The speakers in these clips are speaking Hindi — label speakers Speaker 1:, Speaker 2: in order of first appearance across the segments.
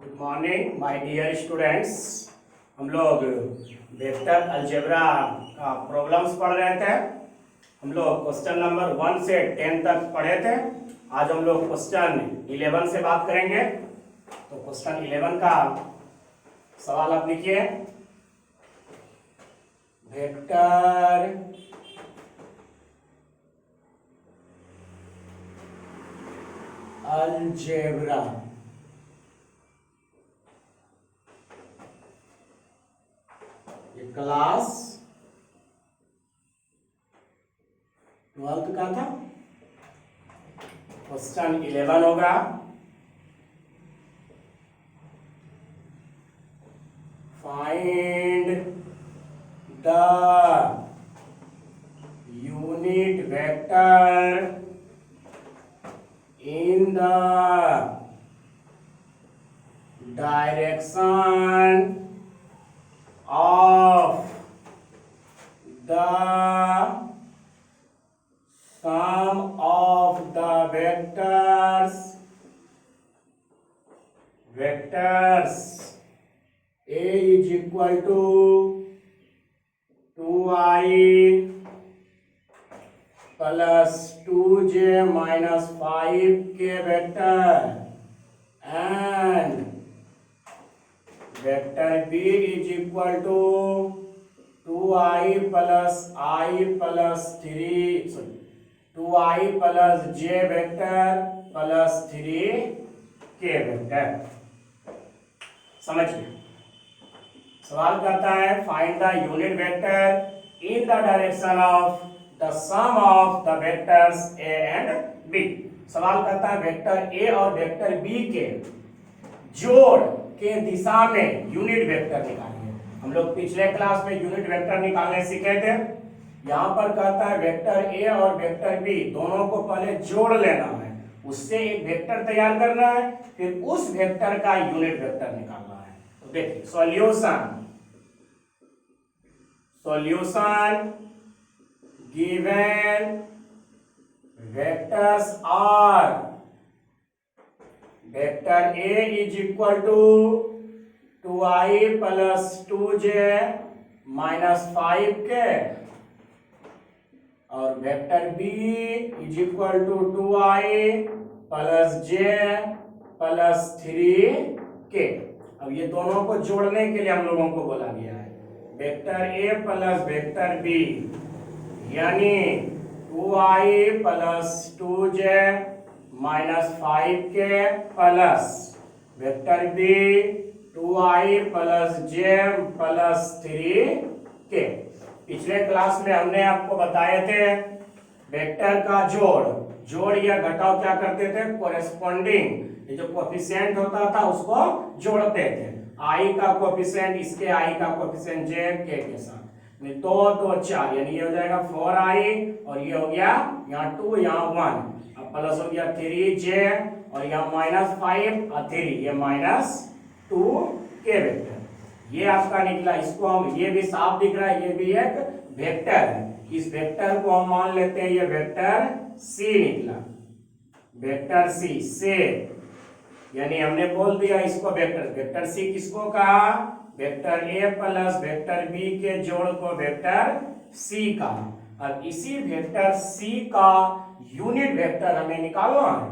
Speaker 1: Good morning my dear students. हम लोग वेक्टर अलजेब्रा का प्रॉब्लम्स पढ़ रहे थे। हम लोग क्वेश्चन नंबर 1 से 10 तक पढ़े थे। आज हम लोग क्वेश्चन 11 से बात करेंगे। तो क्वेश्चन 11 का सवाल आप लिखिए। वेक्टर अलजेब्रा क्लास 12th का था। क्वेश्चन 11 होगा। Find the unit vector in the direction of the sum of the vectors A is equal to 2i plus 2j minus 5k vector and vector B is equal to 2i plus i plus 2i plus j vector plus 3k vector। समझिए, सवाल करता है find the unit vector in the direction of the sum of the vectors a and b। सवाल करता है वेक्टर a और वेक्टर b के जोड़ के दिशा में यूनिट वेक्टर निकालिए। हम लोग पिछले क्लास में यूनिट वेक्टर निकालने सीखे थे। यहाँ पर कहता है वेक्टर a और वेक्टर b दोनों को पहले जोड़ लेना है, उससे एक वेक्टर तैयार करना है, फिर उस वेक्टर का यूनिट वेक्टर निकालना है। तो देखिए solution given vectors are vector A is equal to 2i plus 2j minus 5k और vector B is equal to 2i plus j plus 3k। अब ये दोनों को जोड़ने के लिए हम लोगों को बोला गया है vector A plus vector B यानी 2i plus 2j minus 5k plus vector b 2i plus j plus 3k। पिछले क्लास में हमने आपको बताए थे वेक्टर का जोड़ या घटाव क्या करते थे, कोरेस्पोंडिंग ये जो कोएफिशिएंट होता था उसको जोड़ते थे। i का कोएफिशिएंट इसके i का कोएफिशिएंट j k के साथ में 2 2 4 यानी ये हो जाएगा 4i और ये हो गया यहाँ 2 यहाँ 1 अब प्लस हो गया 3j और यहाँ माइनस 5 और 3 ये माइनस 2k वेक्टर ये आपका निकला। इसको हम ये भी साफ दिख रहा है, ये भी एक वेक्टर है। इस वेक्टर को हम मान लेते हैं ये वेक्टर c निकला, वेक्टर c से यानी हमने बोल दिया इसको वेक्टर c किसको कहा, vector a plus vector b के जोड़ को वेक्टर c का। अब इसी वेक्टर c का यूनिट वेक्टर हमें निकालना है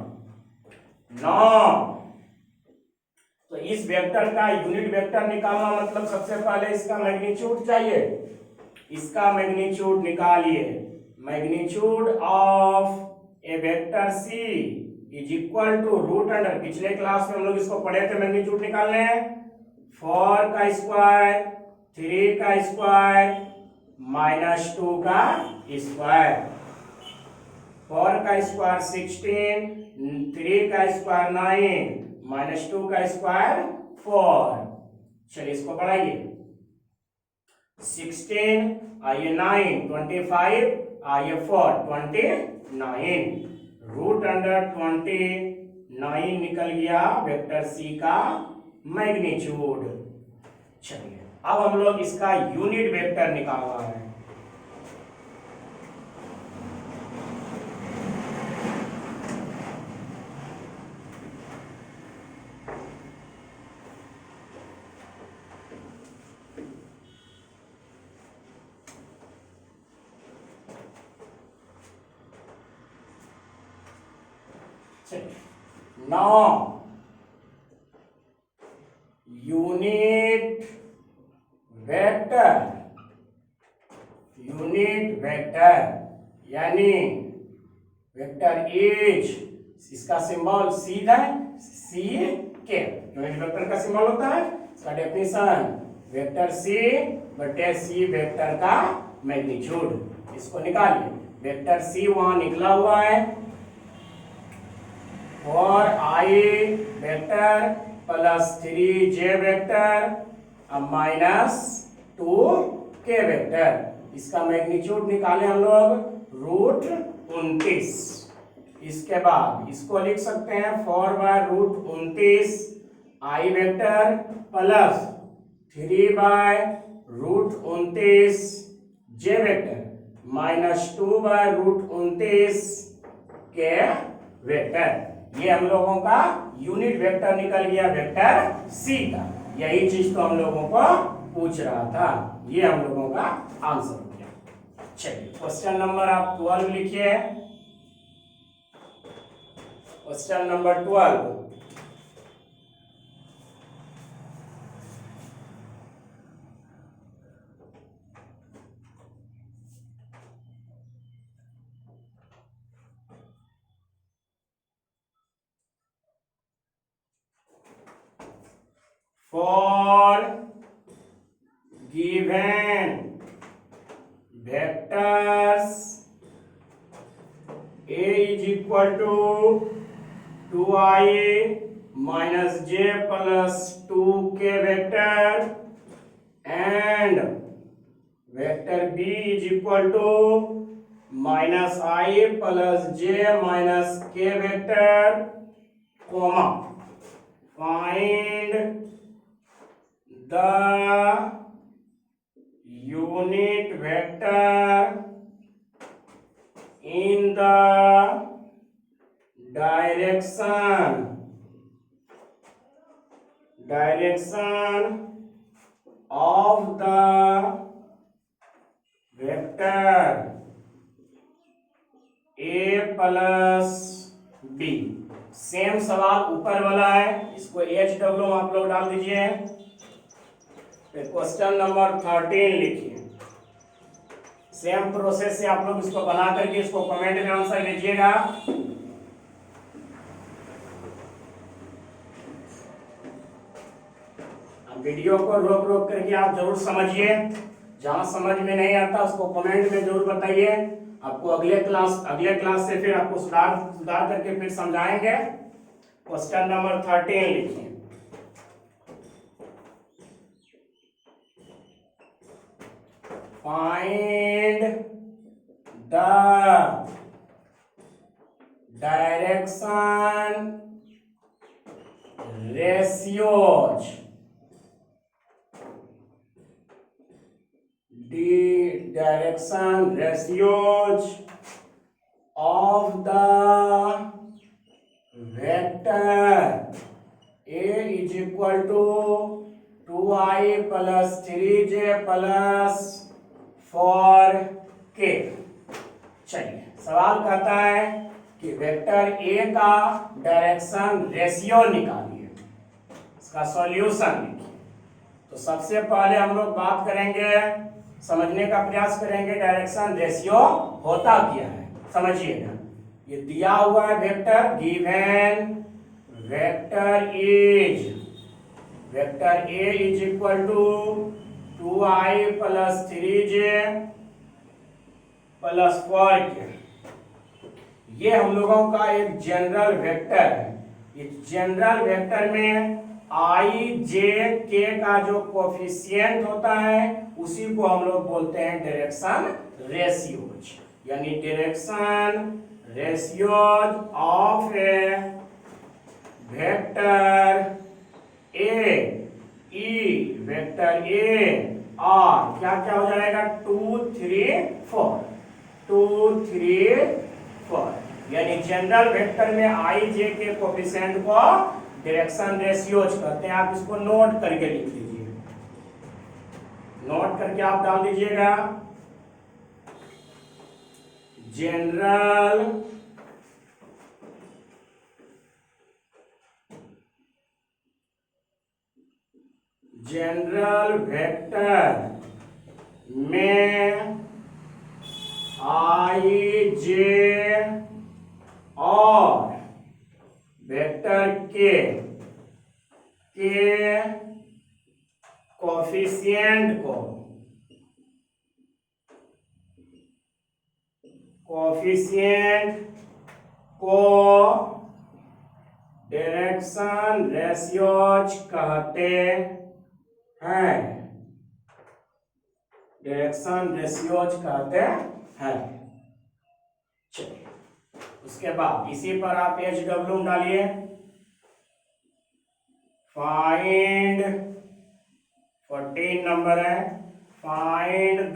Speaker 1: ना। तो इस वेक्टर का यूनिट वेक्टर निकालना मतलब सबसे पहले इसका मैग्नीट्यूड चाहिए। इसका मैग्नीट्यूड निकालिए। Magnitude of a vector c is equal to root under, पिछले क्लास में हम लोग इसको पढ़े थे मैग्नीट्यूड निकालने हैं 4 का स्क्वायर 3 का स्क्वायर माइनस 2 का स्क्वायर। 4 का स्क्वायर 16, 3 का स्क्वायर 9 माइनस 2 का स्क्वायर 4। चलिए इसको बढ़ाइए 16 आइए 9 25 आइए 4 29 रूट अंडर 29 निकल गया वेक्टर सी का मैग्नीट्यूड। चलिए अब हम लोग इसका यूनिट वेक्टर निकालना है। नौ यूनिट वेक्टर यानी वेक्टर इज, इसका सिंबल सी है, सी के यूनिट वेक्टर का सिंबल होता है। इसका डेफिनेशन वेक्टर सी बटे सी वेक्टर का मैग्नीट्यूड, इसको निकालिए। वेक्टर सी वहां निकला हुआ है और I vector plus 3j vector minus 2k vector, इसका मैग्नीट्यूड निकाले हम लोग √29। इसके बाद इसको लिख सकते हैं 4/√29 आई वेक्टर प्लस 3/√29 जे वेक्टर माइनस 2/√29 के वेक्टर। ये हम लोगों का यूनिट वेक्टर निकल गया वेक्टर सी का। यही चीज तो हम लोगों को पूछ रहा था, ये हम लोगों का आंसर हो गया। चलिए क्वेश्चन नंबर आप 12 लिखिए। Question number 12, for given vectors a is equal to 2i minus j plus 2k vector and vector b is equal to minus i plus j minus k vector, comma find the unit vector in the direction of the vector a plus b। Same सवाल ऊपर वाला है, इसको HW आप लोग डाल दीजिए। क्वेश्चन नंबर 13 लिखिए। सेम प्रोसेस से आप लोग इसको बना करके इसको कमेंट में आंसर दीजिएगा। वीडियो को रोक रोक करके आप जरूर समझिए, जहां समझ में नहीं आता उसको कमेंट में जरूर बताइए। आपको अगले क्लास से फिर आपको सुधार करके फिर समझाएंगे। क्वेश्चन नंबर 13 लिखिए। Find the direction ratios of the vector a is equal to 2i plus 3j plus 4k। चलिए सवाल कहता है कि वेक्टर a का डायरेक्शन रेशियो निकालिए, इसका सॉल्यूशन लिखिए। तो सबसे पहले हम लोग बात करेंगे, समझने का प्रयास करेंगे डायरेक्शन रेशियो होता क्या है। समझिएगा, ये दिया हुआ है vector, given vector a is equal to 2i plus 3j plus 4k। ये हम लोगों का एक जनरल वेक्टर है। इस जनरल वेक्टर में i j k का जो कोफिशिएंट होता है उसी को हम लोग बोलते हैं डायरेक्शन रेशियोज, यानी direction ratios of a vector A E vector A और क्या क्या हो जाएगा 2 3 4 2 3 4, यानी जनरल वेक्टर में आई जे के कोफिशिएंट को डायरेक्शन रेशियोज कहते हैं। आप इसको नोट करके लिख लीजिए, नोट करके आप डाल दीजिएगा जनरल जनरल वेक्टर में आई जे और वेक्टर के कोफिशिएंट को डायरेक्शन रेशियोज कहते हैं। डायरेक्शन रेशियोज कहते हैं। चलिए, उसके बाद इसी पर आप HW डालिए। फाइंड 14 नंबर है, find the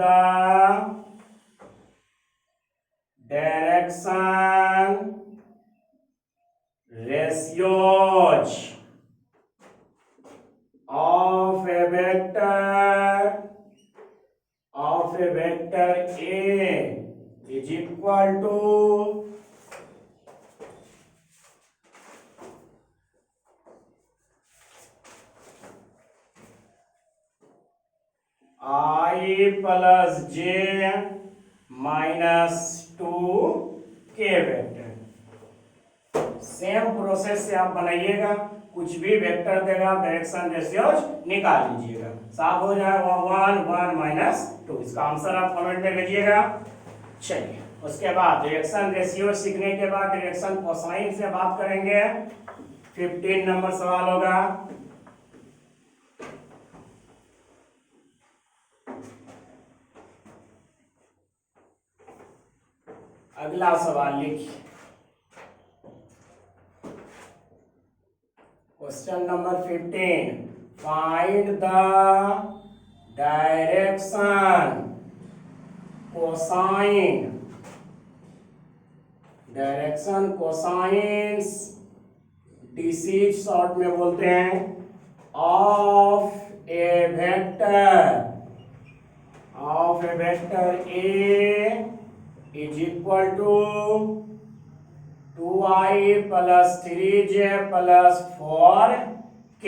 Speaker 1: direction ratios of a vector A is equal to I plus j minus 2k vector. Same process से आप बनाइएगा, कुछ भी वेक्टर देगा डायरेक्शन रेशियोज निकाल लीजिएगा, साफ हो जाएगा। 1 1 माइनस 2, इसका आंसर आप कमेंट में भेजिएगा। चलिए, उसके बाद डायरेक्शन रेशियो सीखने के बाद डायरेक्शन कोसाइन से बात करेंगे। 15 नंबर सवाल होगा। अगला सवाल लिखिए, question number 15, find the direction cosine. Direction cosines DCs short में बोलते हैं, of a vector a is equal to 2i plus 3j plus 4k।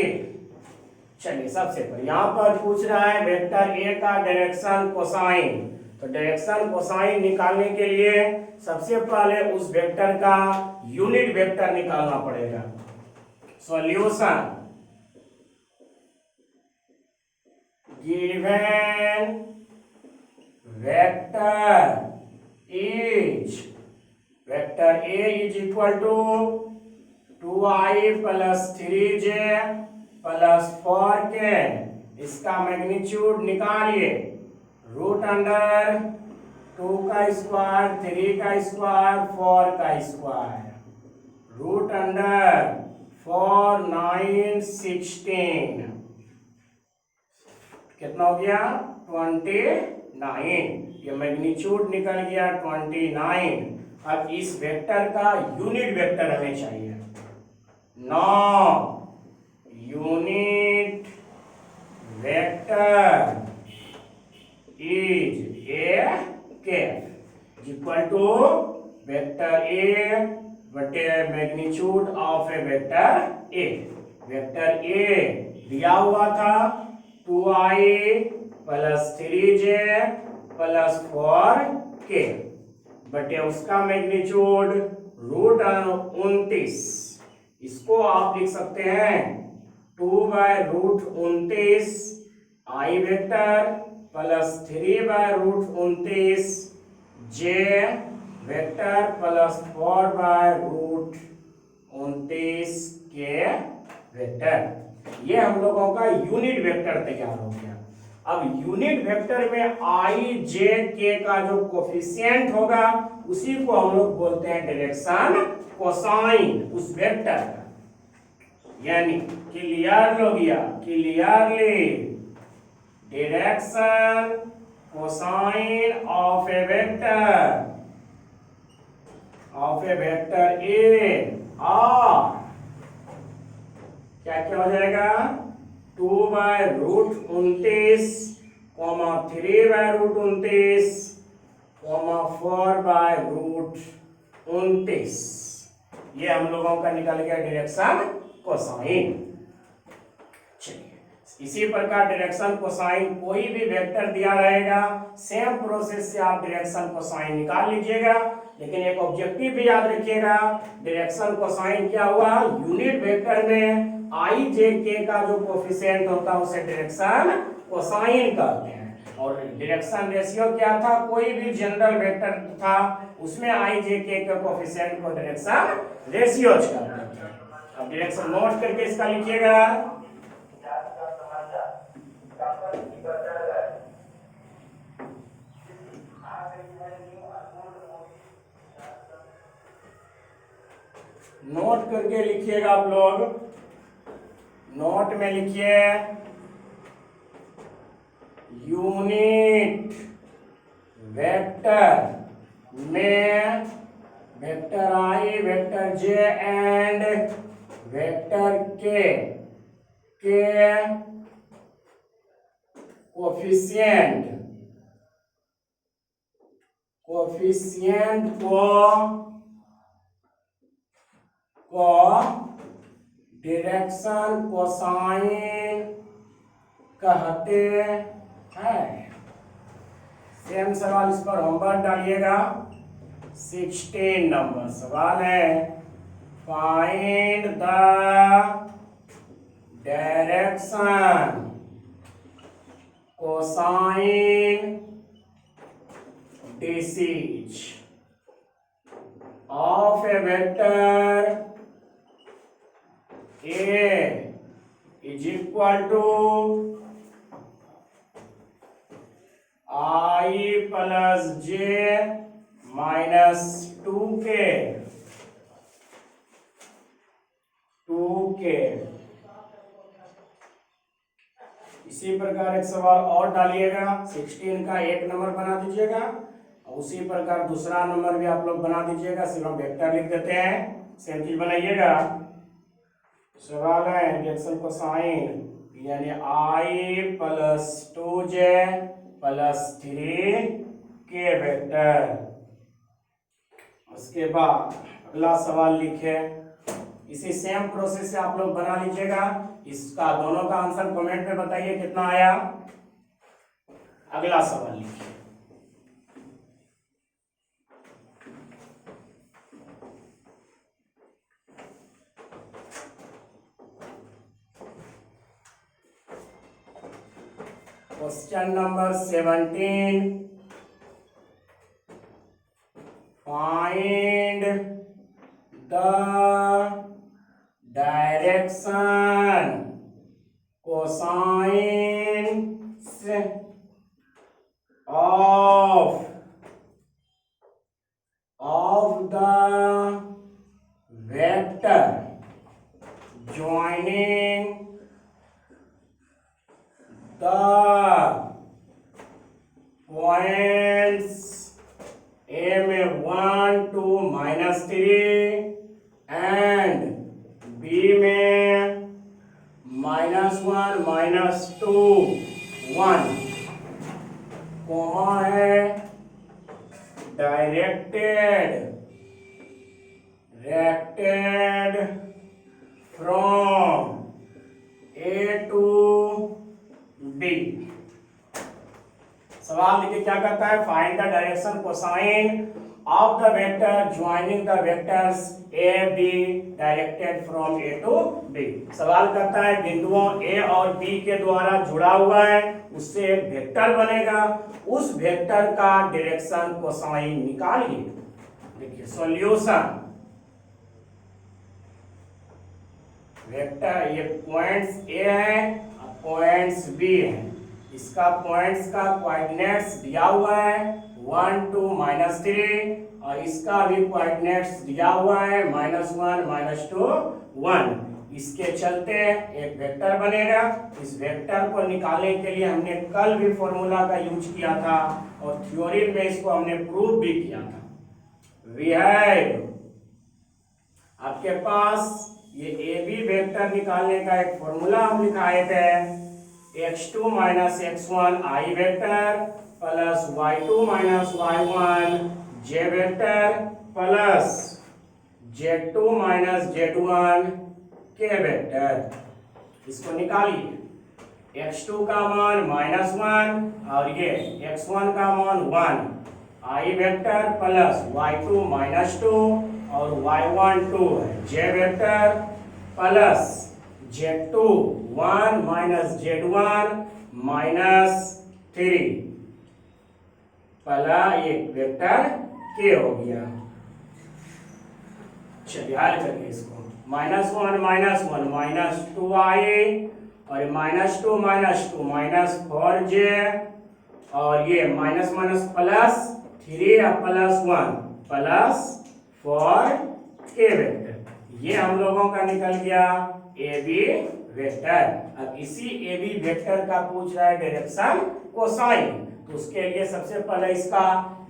Speaker 1: चलिए, सबसे पहले यहां पर पूछ रहा है वेक्टर ए का डायरेक्शन कोसाइन। तो डायरेक्शन कोसाइन निकालने के लिए सबसे पहले उस वेक्टर का यूनिट वेक्टर निकालना पड़ेगा। Solution, given vector is vector A is equal to 2i plus 3j plus 4k। इसका मैग्नीट्यूड निकालिए, रूट अंडर 2 का स्क्वायर, 3 का स्क्वायर, 4 का स्क्वायर, रूट अंडर 4 9 16, कितना हो गया 29। ये मैग्नीट्यूड निकल गया 29। अब इस वेक्टर का यूनिट वेक्टर हमें चाहिए। नॉ यूनिट वेक्टर इज ए के इक्वल टू वेक्टर ए बटे magnitude of a vector A. Vector ए दिया हुआ था 2i plus 3j plus 4k बटे उसका मैग्नीट्यूड रूट 29। इसको आप लिख सकते हैं 2/√29 आई वेक्टर प्लस 3/√29 जे वेक्टर प्लस 4/√29 के वेक्टर। ये हम लोगों का यूनिट वेक्टर तैयार हो गया। अब यूनिट वेक्टर में आई जे के का जो कोफिशिएंट होगा उसी को हम लोग बोलते हैं डायरेक्शन कोसाइन उस वेक्टर का। यानी क्लियर हो गया, clearly direction cosine of a vector ए और क्या क्या हो जाएगा 2/√29 3/√29 4/√29। ये हम लोगों का निकल गया डायरेक्शन कोसाइन। चलिए इसी प्रकार डायरेक्शन कोसाइन कोई भी वेक्टर दिया रहेगा, सेम प्रोसेस से आप डायरेक्शन कोसाइन निकाल लीजिएगा। लेकिन एक ऑब्जेक्टिव भी याद रखिएगा, डायरेक्शन कोसाइन क्या हुआ, यूनिट वेक्टर में आई जे के का जो कोफिशिएंट होता है उसे डायरेक्शन कोसाइन कहते हैं। और डायरेक्शन रेशियो क्या था, कोई भी जनरल वेक्टर था उसमें आई जे के कोफिशिएंट को डायरेक्शन रेशियो कहते हैं। अब डायरेक्शन नोट करके इसका लिखिएगा। नोट करके लिखिएगा आप लोग, नोट में लिखिए यूनिट वेक्टर में vector I, vector J and vector के कोफिशिएंट को डायरेक्शन कोसाइन कहते हैं। सेम सवाल इस पर होमवर्क डालिएगा। 16 नंबर सवाल है, find the direction cosine disease of a vector A is equal to I plus J minus 2K। इसी प्रकार एक सवाल और डालिएगा, 16 का एक नंबर बना दीजिएगा और उसी प्रकार दूसरा नंबर भी आप लोग बना दीजिएगा। सिर्फ हम वेक्टर लिख देते हैं, सेम चीज बनाइएगा। सवाल है डायरेक्शन कोसाइन यानी I plus 2J plus 3K vector. उसके बाद अगला सवाल लिखे, इसी सेम प्रोसेस से आप लोग बना लीजिएगा। इसका दोनों का आंसर कमेंट में बताइए कितना आया। अगला सवाल लिखिए, question number 17, find the direction cosine of the vector joining the points A में 1 2 -3 and B में -1 -2 1, कॉमा है directed from A to B। सवाल देखिए क्या कहता है, find the direction cosine of the vector joining the vectors A B directed from A to B। सवाल करता है बिंदुओं A और B के द्वारा जुड़ा हुआ है, उससे एक वेक्टर बनेगा, उस वेक्टर का डायरेक्शन कोसाइन निकालिए। देखिए सॉल्यूशन, वेक्टर ये पॉइंट्स A है, पॉइंट्स B है, इसका पॉइंट्स का कोऑर्डिनेट्स दिया हुआ है 1 2 -3 और इसका भी कोऑर्डिनेट्स दिया हुआ है -1 -2 1। इसके चलते एक वेक्टर बनेगा। इस वेक्टर को निकालने के लिए हमने कल भी फॉर्मूला का यूज किया था और थ्योरी में इसको हमने प्रूव भी किया था। वी हैव, आपके पास ये ए बी वेक्टर निकालने का एक फॉर्मूला हम लिखाए थे, x2 - x1 i vector plus y2 - y1 j vector plus z2 - z1 k vector. इसको निकालिए। x2 का मान -1 और ये x1 का मान 1, i वेक्टर प्लस y2 -2 और y1 2 है, j vector plus z2 1 minus z1 -3 पहला एक वेक्टर k हो गया। चलिए हल करिए इसको। -1 -2i और -2 -4j और ये माइनस माइनस प्लस 3 और प्लस 1 प्लस 4k वेक्टर। ये हम लोगों का निकल गया AB वेक्टर। अब इसी AB वेक्टर का पूछ रहा है डायरेक्शन कोसाइन, तो उसके लिए सबसे पहले इसका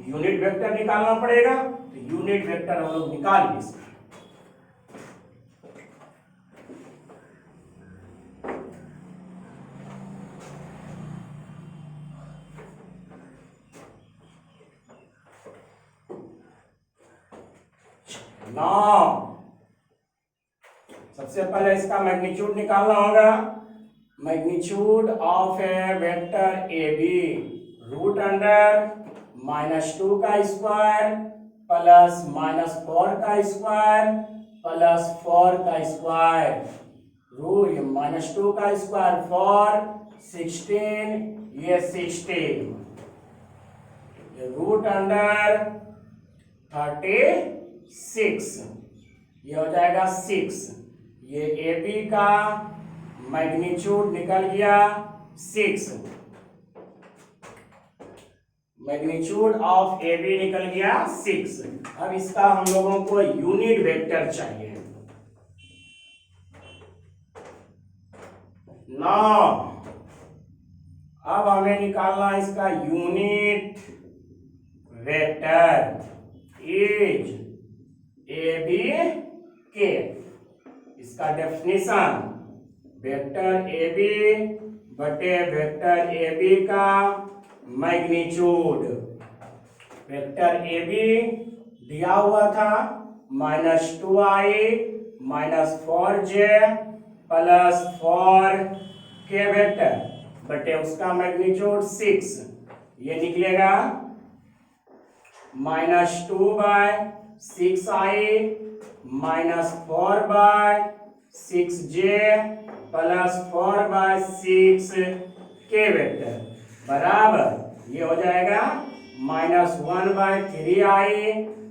Speaker 1: यूनिट वेक्टर निकालना पड़ेगा। तो यूनिट वेक्टर हम लोग निकालिए इसका। सबसे पहले इसका मैग्नीट्यूड निकालना होगा। Magnitude of a vector A B root under -2 का स्क्वायर प्लस -4 का स्क्वायर प्लस 4 का स्क्वायर, रूट -2 का स्क्वायर 4 16 ये 16 रूट अंडर 36 ये हो जाएगा 6। ये ए बी का मैग्नीट्यूड निकल गया 6, मैग्नीट्यूड ऑफ ए बी निकल गया 6। अब इसका हम लोगों को यूनिट वेक्टर चाहिए। नाउ अब हमें निकालना इसका unit vector is A B के। इसका डेफिनेशन वेक्टर ए बी बटे वेक्टर ए बी का मैग्नीट्यूड। वेक्टर ए बी दिया हुआ था -2i -4j plus 4k vector बटे उसका मैग्नीट्यूड 6। ये निकलेगा -2/6i -4/6j plus 4/6k vector बराबर ये हो जाएगा -1/3i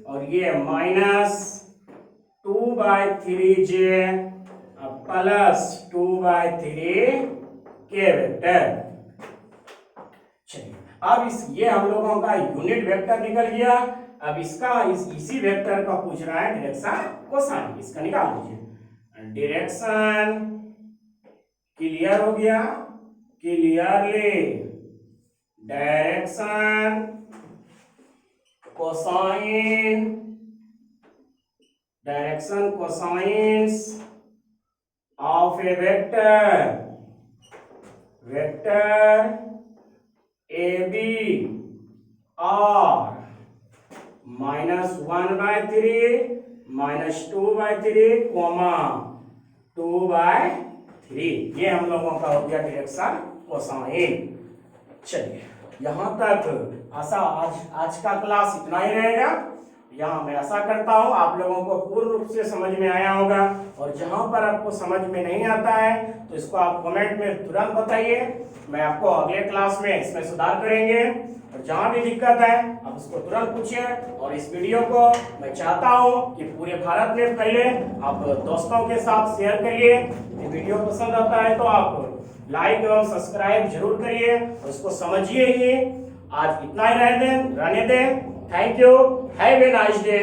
Speaker 1: और ये -2/3j प्लस 2/3k वेक्टर। चलिए अब ये हम लोगों का यूनिट वेक्टर निकल गया। अब इसका इसी वेक्टर का पूछ रहा है डायरेक्शन कोसाइन। इसका निकाल लीजिए। डायरेक्शन क्लियर हो गया, clearly direction cosine, direction cosines of a vector A B और -1/3 -2/3 2/3 ये हम लोगों का हो गया डायरेक्शन कोसाइन। चलिए यहाँ तक आज का क्लास इतना ही रहेगा। यहाँ मैं आशा करता हूँ आप लोगों को पूर्ण रूप से समझ में आया होगा, और जहाँ पर आपको समझ में नहीं आता है तो इसको आप कमेंट में तुरंत बताइए। मैं आपको अगले क्लास में इसमें सुधार करेंगे, और जहाँ भी दिक्कत है आप उसको तुरंत पूछिए। और इस वीडियो को मैं चाहता हूँ कि पूरे भारत में पहले आप दोस्तों के साथ शेयर करिए। ये वीडियो पसंद आता है तो आप लाइक एवं सब्सक्राइब जरूर करिए, और उसको समझिए ही। आज इतना ही रहने दें। Thank you, have a nice day.